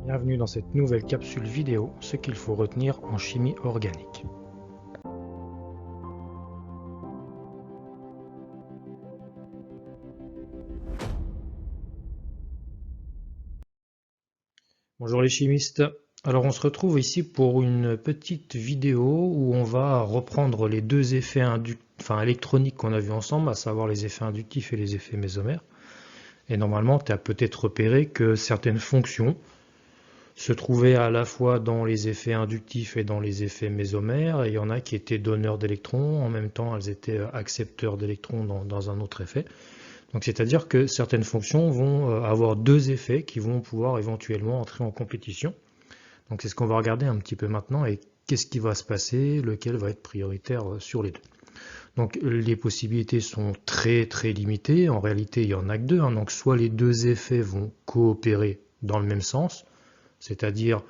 Bienvenue dans cette nouvelle capsule vidéo, ce qu'il faut retenir en chimie organique. Bonjour les chimistes. Alors on se retrouve ici pour une petite vidéo où on va reprendre les deux effets électroniques qu'on a vus ensemble, à savoir les effets inductifs et les effets mésomères. Et normalement, tu as peut-être repéré que certaines fonctions se trouvaient à la fois dans les effets inductifs et dans les effets mésomères, et il y en a qui étaient donneurs d'électrons, en même temps elles étaient accepteurs d'électrons dans un autre effet. Donc c'est-à-dire que certaines fonctions vont avoir deux effets qui vont pouvoir éventuellement entrer en compétition. Donc c'est ce qu'on va regarder un petit peu maintenant, et qu'est-ce qui va se passer, lequel va être prioritaire sur les deux. Donc les possibilités sont très limitées, en réalité il n'y en a que deux, donc soit les deux effets vont coopérer dans le même sens, c'est-à-dire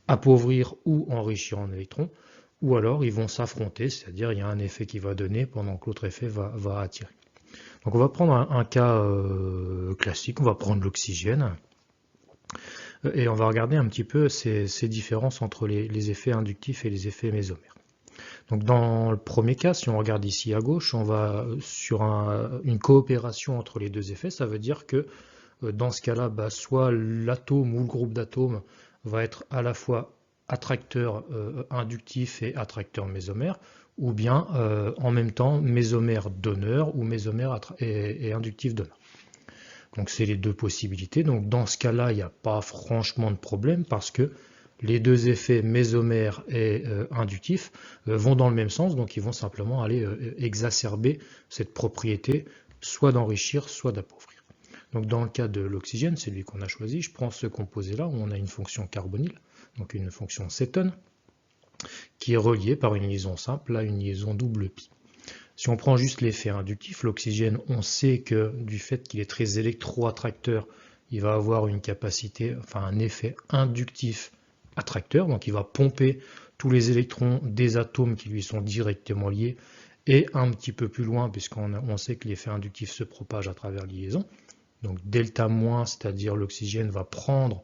appauvrir ou enrichir en électrons, ou alors ils vont s'affronter, c'est-à-dire il y a un effet qui va donner pendant que l'autre effet va attirer. Donc on va prendre un cas classique, on va prendre l'oxygène, et on va regarder un petit peu ces différences entre les effets inductifs et les effets mésomères. Donc dans le premier cas, si on regarde ici à gauche, on va sur une coopération entre les deux effets, ça veut dire que dans ce cas-là, soit l'atome ou le groupe d'atomes va être à la fois attracteur inductif et attracteur mésomère, ou bien en même temps mésomère donneur ou mésomère et inductif donneur. Donc c'est les deux possibilités. Donc dans ce cas-là, il n'y a pas franchement de problème parce que les deux effets mésomère et inductif vont dans le même sens, donc ils vont simplement aller exacerber cette propriété soit d'enrichir, soit d'appauvrir. Donc dans le cas de l'oxygène, c'est lui qu'on a choisi, je prends ce composé-là où on a une fonction carbonyle, donc une fonction cétone, qui est reliée par une liaison simple à une liaison double pi. Si on prend juste l'effet inductif, l'oxygène, on sait que du fait qu'il est très électroattracteur, il va avoir une capacité, un effet inductif attracteur, donc il va pomper tous les électrons des atomes qui lui sont directement liés, et un petit peu plus loin, puisqu'on sait que l'effet inductif se propage à travers les liaisons. Donc delta-, c'est-à-dire l'oxygène va prendre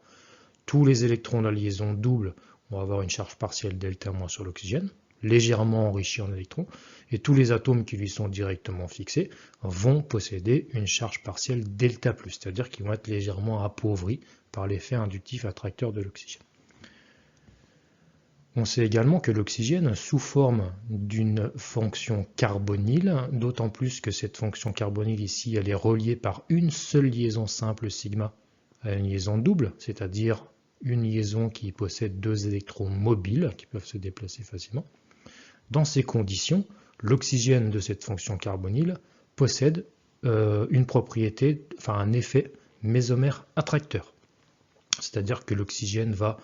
tous les électrons de la liaison double, on va avoir une charge partielle delta- sur l'oxygène, légèrement enrichi en électrons, et tous les atomes qui lui sont directement fixés vont posséder une charge partielle delta+, c'est-à-dire qu'ils vont être légèrement appauvris par l'effet inductif attracteur de l'oxygène. On sait également que l'oxygène, sous forme d'une fonction carbonyle, d'autant plus que cette fonction carbonyle ici, elle est reliée par une seule liaison simple sigma à une liaison double, c'est-à-dire une liaison qui possède deux électrons mobiles qui peuvent se déplacer facilement. Dans ces conditions, l'oxygène de cette fonction carbonyle possède une propriété, un effet mésomère attracteur. C'est-à-dire que l'oxygène va,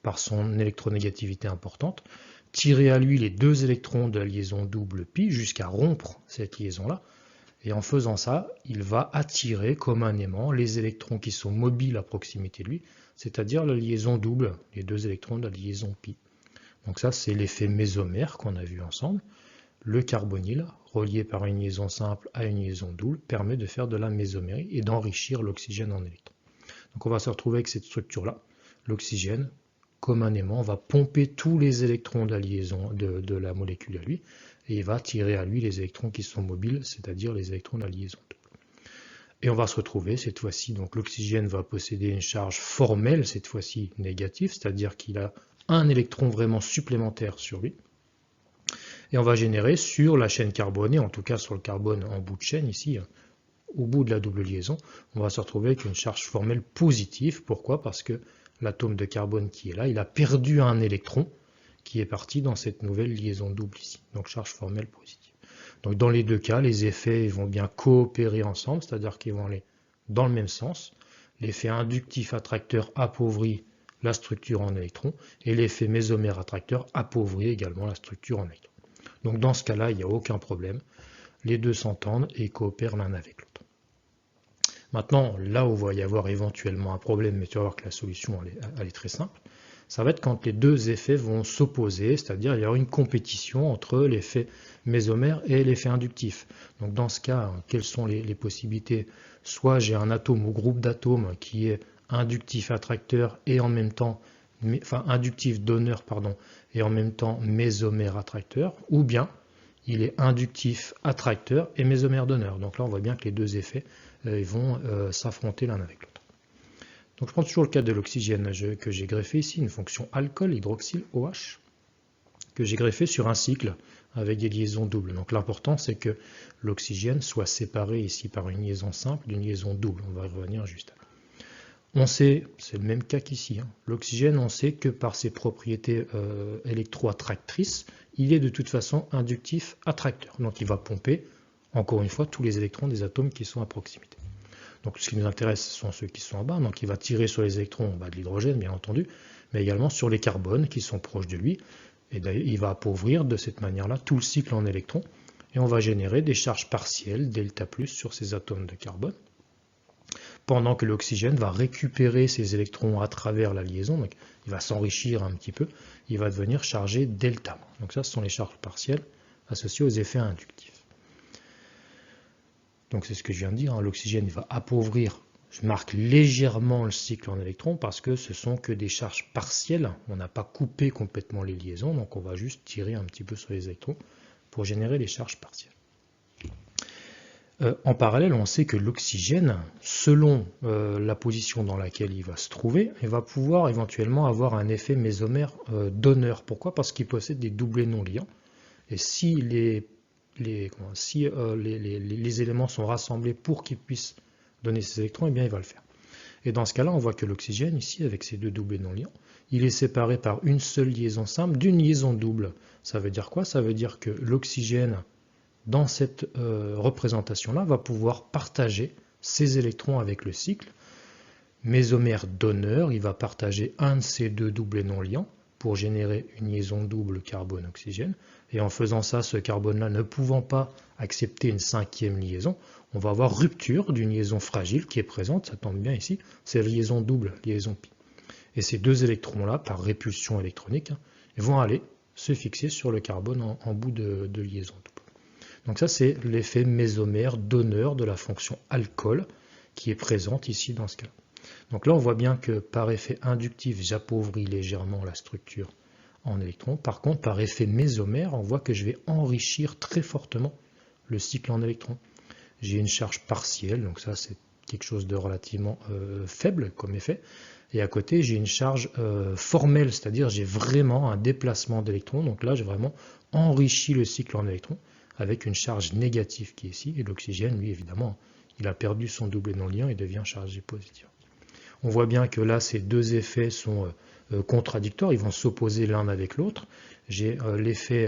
par son électronégativité importante, tirer à lui les deux électrons de la liaison double pi jusqu'à rompre cette liaison-là. Et en faisant ça, il va attirer comme un aimant les électrons qui sont mobiles à proximité de lui, c'est-à-dire la liaison double, les deux électrons de la liaison pi. Donc ça, c'est l'effet mésomère qu'on a vu ensemble. Le carbonyle, relié par une liaison simple à une liaison double, permet de faire de la mésomérie et d'enrichir l'oxygène en électrons. Donc on va se retrouver avec cette structure-là. L'oxygène, comme un aimant, va pomper tous les électrons de la liaison de la molécule à lui, et il va tirer à lui les électrons qui sont mobiles, c'est-à-dire les électrons de la liaison double. Et on va se retrouver cette fois-ci, donc l'oxygène va posséder une charge formelle, cette fois-ci négative, c'est-à-dire qu'il a un électron vraiment supplémentaire sur lui. Et on va générer sur la chaîne carbonée, en tout cas sur le carbone en bout de chaîne ici, au bout de la double liaison, on va se retrouver avec une charge formelle positive. Pourquoi? Parce que l'atome de carbone qui est là, il a perdu un électron qui est parti dans cette nouvelle liaison double ici. Donc charge formelle positive. Donc dans les deux cas, les effets vont bien coopérer ensemble, c'est-à-dire qu'ils vont aller dans le même sens. L'effet inductif attracteur appauvrit la structure en électrons, et l'effet mésomère attracteur appauvrit également la structure en électrons. Donc dans ce cas-là, il n'y a aucun problème. Les deux s'entendent et coopèrent l'un avec l'autre. Maintenant, là où il va y avoir éventuellement un problème, mais tu vas voir que la solution elle est très simple, ça va être quand les deux effets vont s'opposer, c'est-à-dire il y aura une compétition entre l'effet mésomère et l'effet inductif. Donc dans ce cas, quelles sont les possibilités? Soit j'ai un atome ou groupe d'atomes qui est inductif attracteur et en même temps, enfin inductif donneur, pardon, et en même temps mésomère attracteur, ou bien il est inductif attracteur et mésomère donneur. Donc là, on voit bien que les deux effets ils vont s'affronter l'un avec l'autre. Donc je prends toujours le cas de l'oxygène que j'ai greffé ici, une fonction alcool, hydroxyle, OH, que j'ai greffé sur un cycle avec des liaisons doubles. Donc l'important, c'est que l'oxygène soit séparé ici par une liaison simple d'une liaison double. On va y revenir juste après. On sait, c'est le même cas qu'ici, hein. L'oxygène, on sait que par ses propriétés électroattractrices, il est de toute façon inductif attracteur. Donc il va pomper, encore une fois, tous les électrons des atomes qui sont à proximité. Donc ce qui nous intéresse, ce sont ceux qui sont en bas. Donc il va tirer sur les électrons en bas de l'hydrogène, bien entendu, mais également sur les carbones qui sont proches de lui. Et d'ailleurs, il va appauvrir de cette manière-là tout le cycle en électrons. Et on va générer des charges partielles, delta plus, sur ces atomes de carbone. Pendant que l'oxygène va récupérer ces électrons à travers la liaison, donc il va s'enrichir un petit peu, il va devenir chargé delta. Donc ça, ce sont les charges partielles associées aux effets inductifs. Donc c'est ce que je viens de dire, hein. L'oxygène va appauvrir, je marque légèrement le cycle en électrons parce que ce sont que des charges partielles, on n'a pas coupé complètement les liaisons, donc on va juste tirer un petit peu sur les électrons pour générer les charges partielles. En parallèle, on sait que l'oxygène, selon la position dans laquelle il va se trouver, il va pouvoir éventuellement avoir un effet mésomère donneur. Pourquoi? Parce qu'il possède des doublés non liants. Et si les éléments sont rassemblés pour qu'ils puissent donner ces électrons, eh bien il va le faire. Et dans ce cas-là, on voit que l'oxygène, ici, avec ces deux doublés non liants, il est séparé par une seule liaison simple d'une liaison double. Ça veut dire quoi? Ça veut dire que l'oxygène, dans cette représentation-là, va pouvoir partager ses électrons avec le cycle. Mésomère donneur, il va partager un de ces deux doublés non liants pour générer une liaison double carbone-oxygène. Et en faisant ça, ce carbone-là ne pouvant pas accepter une cinquième liaison, on va avoir rupture d'une liaison fragile qui est présente, ça tombe bien ici, c'est la liaison double, liaison pi. Et ces deux électrons-là, par répulsion électronique, vont aller se fixer sur le carbone en bout de liaison double. Donc ça, c'est l'effet mésomère donneur de la fonction alcool qui est présente ici dans ce cas. Donc là, on voit bien que par effet inductif, j'appauvris légèrement la structure en électrons. Par contre, par effet mésomère, on voit que je vais enrichir très fortement le cycle en électrons. J'ai une charge partielle, donc ça, c'est quelque chose de relativement faible comme effet. Et à côté, j'ai une charge formelle, c'est-à-dire j'ai vraiment un déplacement d'électrons. Donc là, j'ai vraiment enrichi le cycle en électrons avec une charge négative qui est ici. Et l'oxygène, lui, évidemment, il a perdu son doublé non liant et devient chargé positif. On voit bien que là, ces deux effets sont contradictoires, ils vont s'opposer l'un avec l'autre. J'ai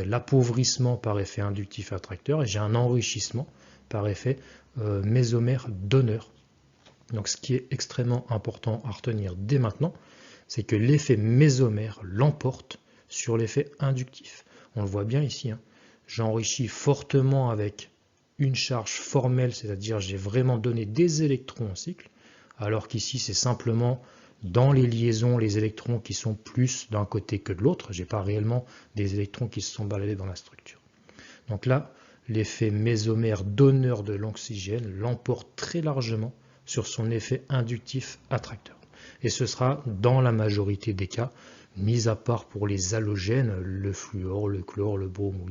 l'appauvrissement par effet inductif attracteur et j'ai un enrichissement par effet mésomère donneur. Donc ce qui est extrêmement important à retenir dès maintenant, c'est que l'effet mésomère l'emporte sur l'effet inductif. On le voit bien ici, hein. J'enrichis fortement avec une charge formelle, c'est-à-dire j'ai vraiment donné des électrons au cycle, alors qu'ici c'est simplement dans les liaisons les électrons qui sont plus d'un côté que de l'autre, je n'ai pas réellement des électrons qui se sont baladés dans la structure. Donc là, l'effet mésomère donneur de l'oxygène l'emporte très largement sur son effet inductif attracteur. Et ce sera dans la majorité des cas, mis à part pour les halogènes, le fluor, le chlore, le brome ou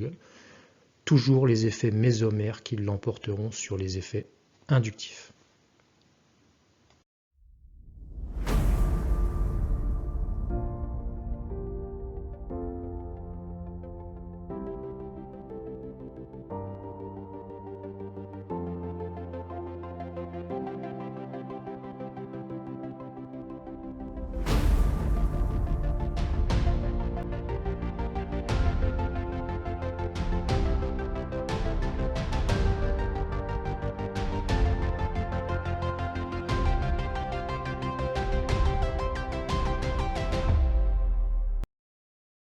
toujours les effets mésomères qui l'emporteront sur les effets inductifs.